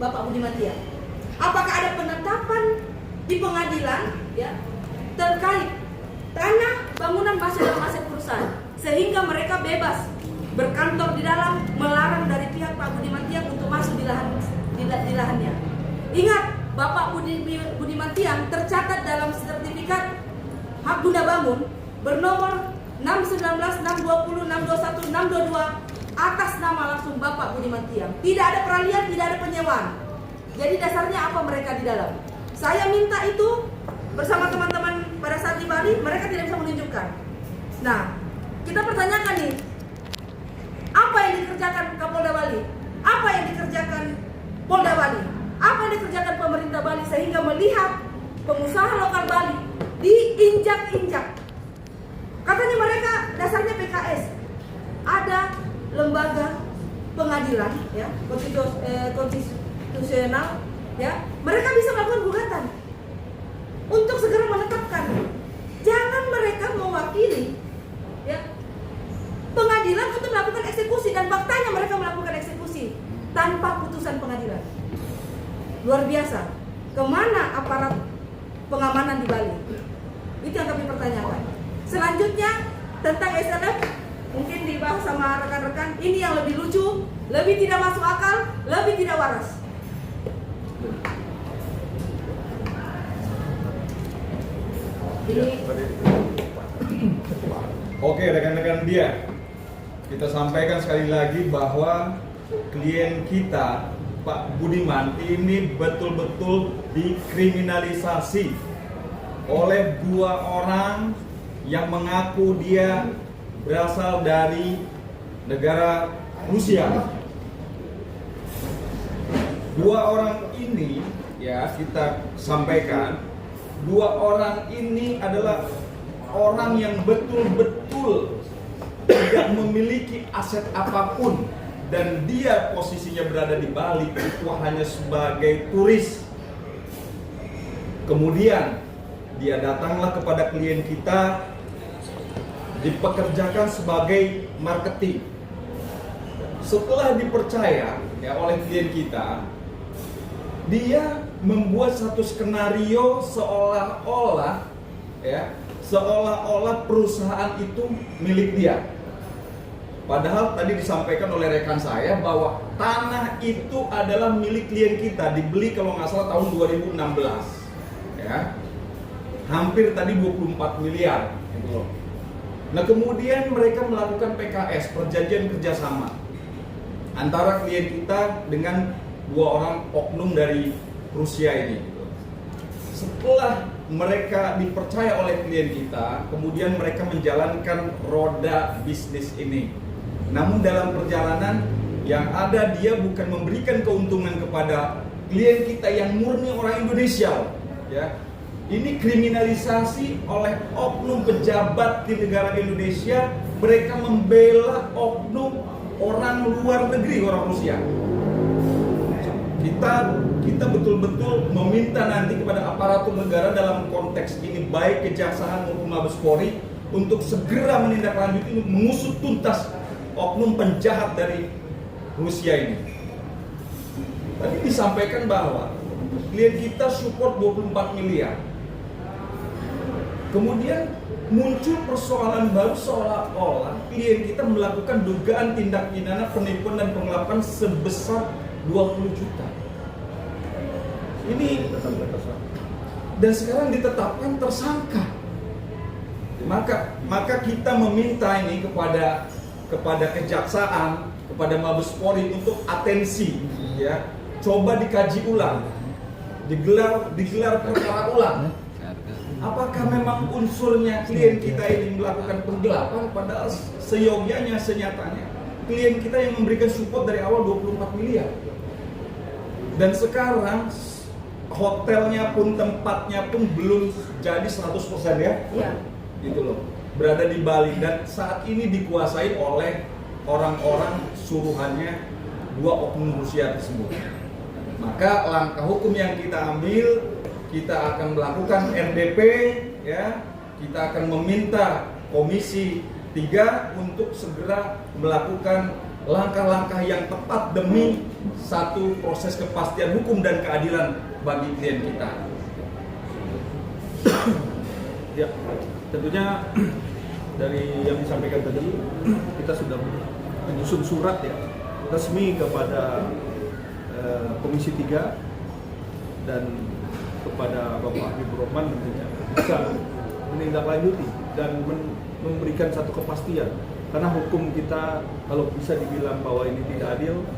Bapak Budiman Tiam? Apakah ada penetapan di pengadilan ya terkait tanah bangunan masuk dalam aset perusahaan sehingga mereka bebas berkantor di dalam, melarang dari pihak Pak Budiman Tiam untuk masuk di lahannya? Ingat, Bapak Budiman Tiam tercatat dalam sertifikat hak guna bangun bernomor 619, 620, 621, 622 atas nama langsung Bapak Budiman Tiam. Tidak ada peralihan, tidak ada penyewaan. Jadi dasarnya apa mereka di dalam? Saya minta itu bersama teman-teman pada saat di Bali, mereka tidak bisa menunjukkan. Nah, kita pertanyakan nih, apa yang dikerjakan Kapolda Bali? Apa yang dikerjakan Polda Bali? Apa yang dikerjakan pemerintah Bali sehingga melihat pengusaha lokal Bali diinjak-injak? Katanya mereka dasarnya PKS. Ada lembaga pengadilan ya, konstitusional ya. Mereka bisa melakukan gugatan untuk segera menetapkan. Jangan mereka mewakili ya pengadilan untuk melakukan eksekusi, dan faktanya mereka melakukan eksekusi tanpa putusan pengadilan. Luar biasa. Kemana aparat pengamanan di Bali? Itu yang kami pertanyakan. Selanjutnya tentang SLF, mungkin dibahas sama rekan-rekan. Ini yang lebih lucu, lebih tidak masuk akal, lebih tidak waras. Oke, rekan-rekan dia, kita sampaikan sekali lagi bahwa klien kita Pak Budiman ini betul-betul dikriminalisasi oleh dua orang yang mengaku dia berasal dari negara Rusia. Dua orang ini ya kita sampaikan, dua orang ini adalah orang yang betul-betul tidak memiliki aset apapun, dan dia posisinya berada di Bali itu hanya sebagai turis. Kemudian dia datanglah kepada klien kita, dipekerjakan sebagai marketing. Setelah dipercaya ya oleh klien kita, dia membuat satu skenario seolah-olah perusahaan itu milik dia. Padahal tadi disampaikan oleh rekan saya bahwa tanah itu adalah milik klien kita, dibeli kalau nggak salah tahun 2016 ya. Hampir tadi 24 miliar gitu loh. Nah, kemudian mereka melakukan PKS, perjanjian kerjasama antara klien kita dengan dua orang oknum dari Rusia ini gitu. Setelah mereka dipercaya oleh klien kita, kemudian mereka menjalankan roda bisnis ini. Namun dalam perjalanan yang ada, dia bukan memberikan keuntungan kepada klien kita yang murni orang Indonesia ya. Ini kriminalisasi oleh oknum pejabat di negara Indonesia. Mereka membela oknum orang luar negeri, orang Rusia. Kita betul-betul meminta nanti kepada aparatur negara dalam konteks ini, baik Kejaksaan maupun Mabes Polri, untuk segera menindaklanjuti, mengusut tuntas oknum penjahat dari Rusia ini. Tadi disampaikan bahwa klien kita support 24 miliar. Kemudian muncul persoalan baru, seolah-olah klien kita melakukan dugaan tindak pidana penipuan dan penggelapan sebesar 20 juta. Ini dan sekarang ditetapkan tersangka. Maka kita meminta ini kepada Kejaksaan, kepada Mabes Polri untuk atensi ya. Coba dikaji ulang. Digelar perkara ulang. Apakah memang unsurnya klien kita ini melakukan penggelapan, padahal seyogyanya, senyatanya klien kita yang memberikan support dari awal 24 miliar. Dan sekarang hotelnya pun, tempatnya pun belum jadi 100% ya. Iya. Gitu loh. Berada di Bali dan saat ini dikuasai oleh orang-orang suruhannya dua oknum Rusia tersebut. Maka langkah hukum yang kita ambil, kita akan melakukan RDP ya. Kita akan meminta Komisi 3 untuk segera melakukan langkah-langkah yang tepat demi satu proses kepastian hukum dan keadilan bagi klien kita. Ya, tentunya dari yang disampaikan tadi kita sudah menyusun surat ya resmi kepada Komisi 3 dan kepada Bapak Habibur Rahman tentunya bisa menindaklanjuti dan memberikan satu kepastian, karena hukum kita kalau bisa dibilang bahwa ini tidak adil,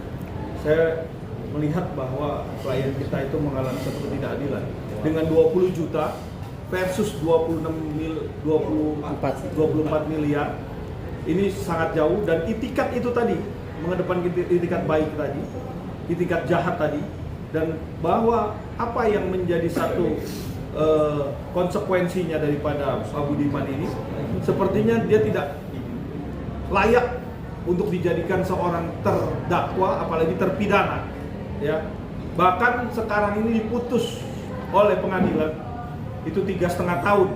saya melihat bahwa klien kita itu mengalami satu ketidakadilan dengan 20 juta versus 24 miliar. Ini sangat jauh, dan itikat itu tadi mengedepankan itikat baik tadi, itikat jahat tadi, dan bahwa apa yang menjadi satu konsekuensinya daripada Pak Budiman ini sepertinya dia tidak layak untuk dijadikan seorang terdakwa, apalagi terpidana ya. Bahkan sekarang ini diputus oleh pengadilan itu 3,5 tahun.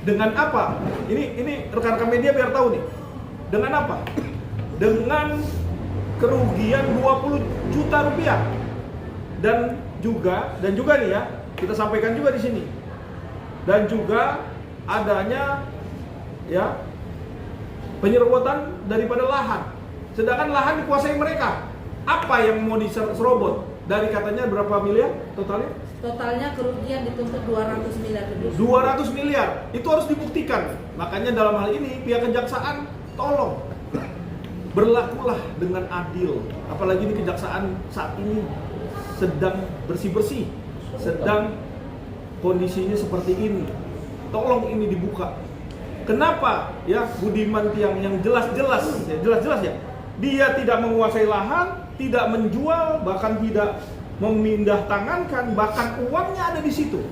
Dengan apa? Ini rekan-rekan media biar tahu nih. Dengan apa? Dengan kerugian 20 juta rupiah. Dan juga nih ya, kita sampaikan juga di sini. Dan juga adanya ya penyerobotan daripada lahan. Sedangkan lahan dikuasai mereka. Apa yang mau diserobot? Dari katanya berapa miliar totalnya? Totalnya kerugian dituntut 200 miliar lebih. 200 miliar. Itu harus dibuktikan. Makanya dalam hal ini pihak kejaksaan tolong berlakulah dengan adil. Apalagi ini kejaksaan saat ini sedang bersih-bersih, sedang kondisinya seperti ini. Tolong ini dibuka. Kenapa ya Budiman Tiang yang jelas-jelas ya, dia tidak menguasai lahan, tidak menjual, bahkan tidak memindah tangankan, bahkan uangnya ada di situ.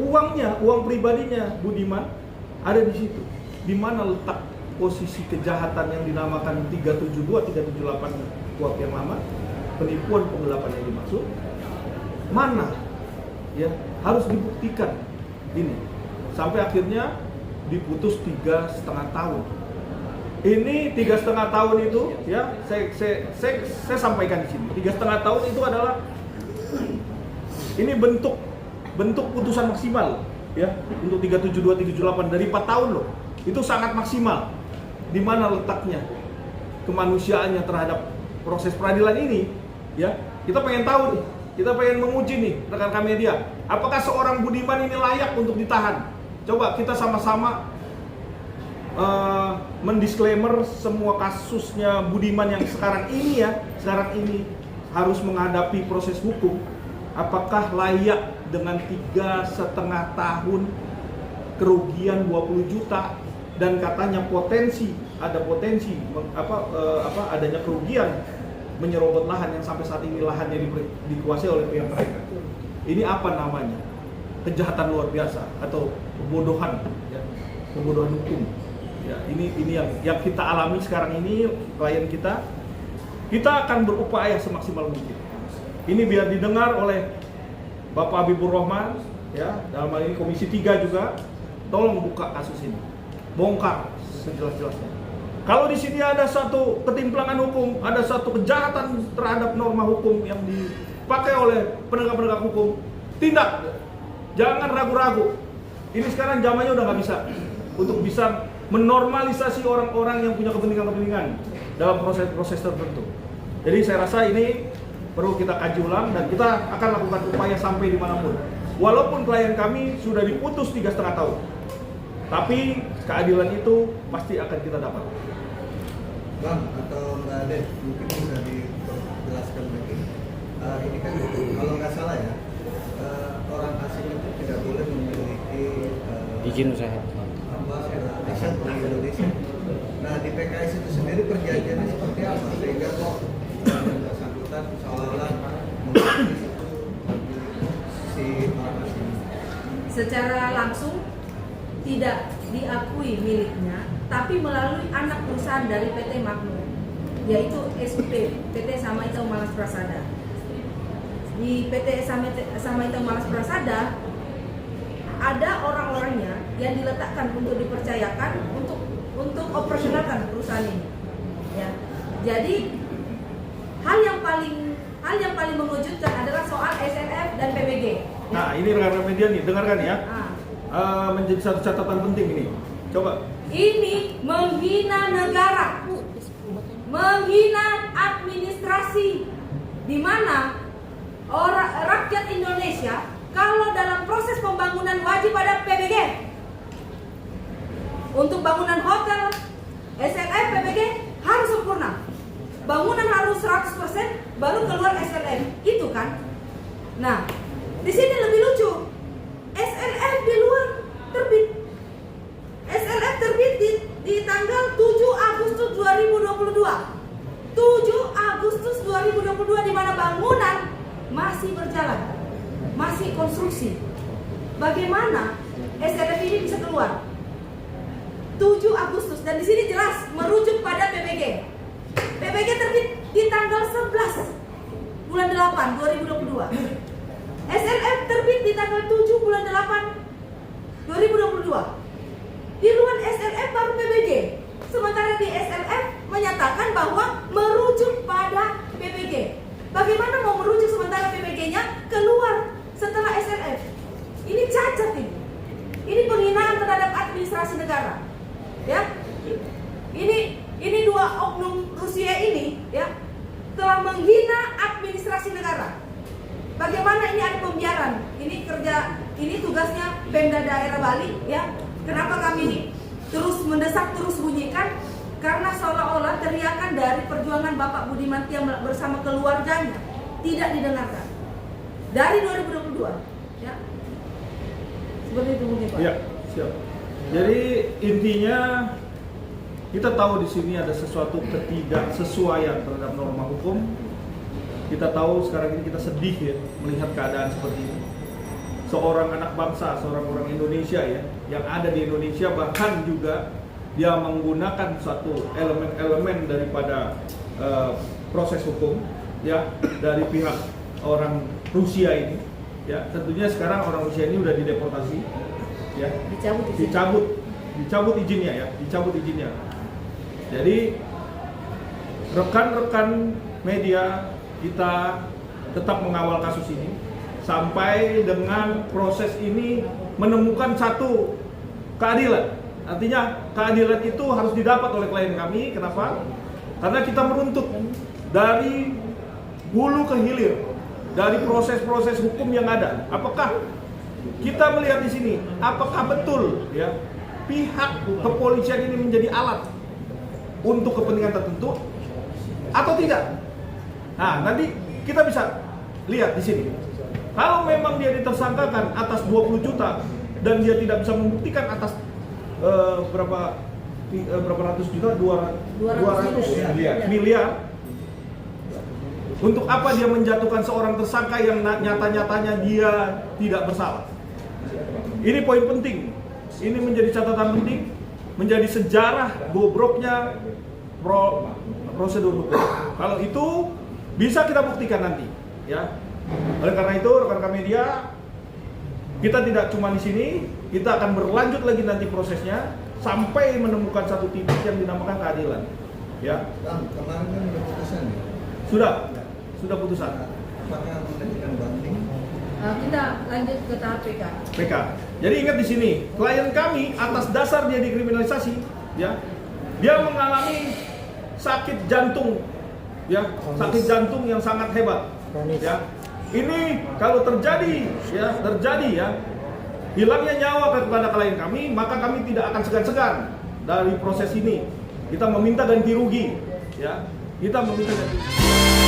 Uang pribadinya Budiman ada di situ. Di mana letak posisi kejahatan yang dinamakan 372, 378 kuhap yang lama, penipuan penggelapan yang dimaksud? Mana? Ya, harus dibuktikan ini. Sampai akhirnya diputus 3,5 tahun. Ini 3,5 tahun itu ya, saya sampaikan di sini. 3,5 tahun itu adalah ini bentuk putusan maksimal ya untuk 372, 378 dari 4 tahun loh. Itu sangat maksimal. Di mana letaknya kemanusiaannya terhadap proses peradilan ini ya? Kita pengen tahu nih, kita pengen menguji nih rekan-rekan media, apakah seorang Budiman ini layak untuk ditahan? Coba kita sama-sama mendisklaimer semua kasusnya Budiman yang sekarang ini harus menghadapi proses hukum. Apakah layak dengan 3,5 tahun kerugian 20 juta dan katanya adanya kerugian menyerobot lahan yang sampai saat ini lahannya dikuasai oleh pihak mereka. Ini apa namanya? Kejahatan luar biasa atau kebodohan ya, kebodohan hukum. Ya, ini yang kita alami sekarang ini, klien kita akan berupaya semaksimal mungkin. Ini biar didengar oleh Bapak Habibur Rahman ya, dalam hal ini Komisi 3 juga, tolong buka kasus ini. Bongkar sejelas-jelasnya. Kalau di sini ada satu ketimplangan hukum, ada satu kejahatan terhadap norma hukum yang dipakai oleh penegak-penegak hukum, tindak. Jangan ragu-ragu. Ini sekarang zamannya udah nggak bisa untuk bisa menormalisasi orang-orang yang punya kepentingan-kepentingan dalam proses-proses tertentu. Jadi saya rasa ini perlu kita kaji ulang dan kita akan lakukan upaya sampai dimanapun. Walaupun klien kami sudah diputus 3,5 tahun, tapi keadilan itu pasti akan kita dapat. Bang atau Mbak Ade, mungkin bisa dijelaskan lagi. Ini kan kalau nggak salah ya, orang asing itu tidak boleh memiliki izin usaha aset di Indonesia. Nah di PKS itu sendiri perjanjiannya seperti apa sehingga kok yang bersangkutan seolah-olah memiliki si orang asing? Secara langsung tidak diakui miliknya, tapi melalui anak perusahaan dari PT Makmur, yaitu SUP, PT Samaitau Malas Prasada. Di PT Samaitau Malas Prasada ada orang-orangnya yang diletakkan untuk dipercayakan untuk operasionalkan perusahaan ini. Ya. Jadi hal yang paling hal yang paling mengejutkan adalah soal SNF dan PBG. Nah, ini rekan media nih, dengarkan ya. Ah. Menjadi satu catatan penting ini. Coba. Ini menghina negara, menghina administrasi, di mana rakyat Indonesia kalau dalam proses pembangunan wajib ada PBG. Untuk bangunan hotel, SNF, PBG harus sempurna. Bangunan harus 100%, baru keluar SLM, itu kan? Nah, di sini lebih lucu. SLF di luar terbit. SLF terbit di tanggal 7 Agustus 2022. 7 Agustus 2022, di mana bangunan masih berjalan, masih konstruksi. Bagaimana SLF ini bisa keluar? 7 Agustus, dan di sini jelas merujuk pada PBG. PBG terbit di tanggal 11 bulan 8 2022. SLF terbit di tanggal 7 bulan 8 2022. Di luar SLF baru PBG. Sementara di SLF menyatakan bahwa merujuk pada PBG. Bagaimana mau merujuk sementara PBG-nya keluar setelah SLF? Ini cacat ini. Ini penghinaan terhadap administrasi negara. Ya. Ini dua oknum Rusia ini ya telah menghina administrasi negara. Bagaimana ini ada pembiaran? Ini tugasnya Pemda Daerah Bali ya. Kenapa kami ini terus mendesak, terus bunyikan? Karena seolah-olah teriakan dari perjuangan Bapak Budiman yang bersama keluarganya tidak didengarkan. Dari 2022 ya. Seperti itu mungkin Pak. Iya, siap. Jadi intinya kita tahu di sini ada sesuatu ketidaksesuaian terhadap norma hukum. Kita tahu sekarang ini kita sedih ya melihat keadaan seperti ini. Seorang anak bangsa, seorang orang Indonesia ya, yang ada di Indonesia, bahkan juga dia menggunakan satu elemen-elemen daripada proses hukum ya dari pihak orang Rusia ini ya. Tentunya sekarang orang Rusia ini udah dideportasi ya, dicabut izinnya. Jadi rekan-rekan media kita tetap mengawal kasus ini sampai dengan proses ini menemukan satu keadilan. Artinya keadilan itu harus didapat oleh klien kami. Kenapa? Karena kita menuntut dari hulu ke hilir, dari proses-proses hukum yang ada. Apakah kita melihat di sini, apakah betul ya pihak kepolisian ini menjadi alat untuk kepentingan tertentu atau tidak? Nah, nanti kita bisa lihat di sini. Kalau memang dia ditersangkakan atas 20 juta dan dia tidak bisa membuktikan atas berapa ratus juta, 200 miliar. Untuk apa dia menjatuhkan seorang tersangka yang nyata-nyatanya dia tidak bersalah? Ini poin penting. Ini menjadi catatan penting, menjadi sejarah bobroknya prosedur hukum. Kalau itu bisa kita buktikan nanti, ya. Oleh karena itu, rekan-rekan media, kita tidak cuma di sini, kita akan berlanjut lagi nanti prosesnya sampai menemukan satu titik yang dinamakan keadilan. Ya. Bang, kemarin kan udah putusan ya? Sudah putusan. Apakah mengajukan banding? Kita lanjut ke tahap PK. Jadi ingat di sini, klien kami atas dasar dia dikriminalisasi, ya, dia mengalami sakit jantung, ya, sakit jantung yang sangat hebat, ya. Ini kalau terjadi, ya, hilangnya nyawa kepada klien kami, maka kami tidak akan segan-segan dari proses ini. Kita meminta ganti rugi, ya, kita meminta ganti rugi.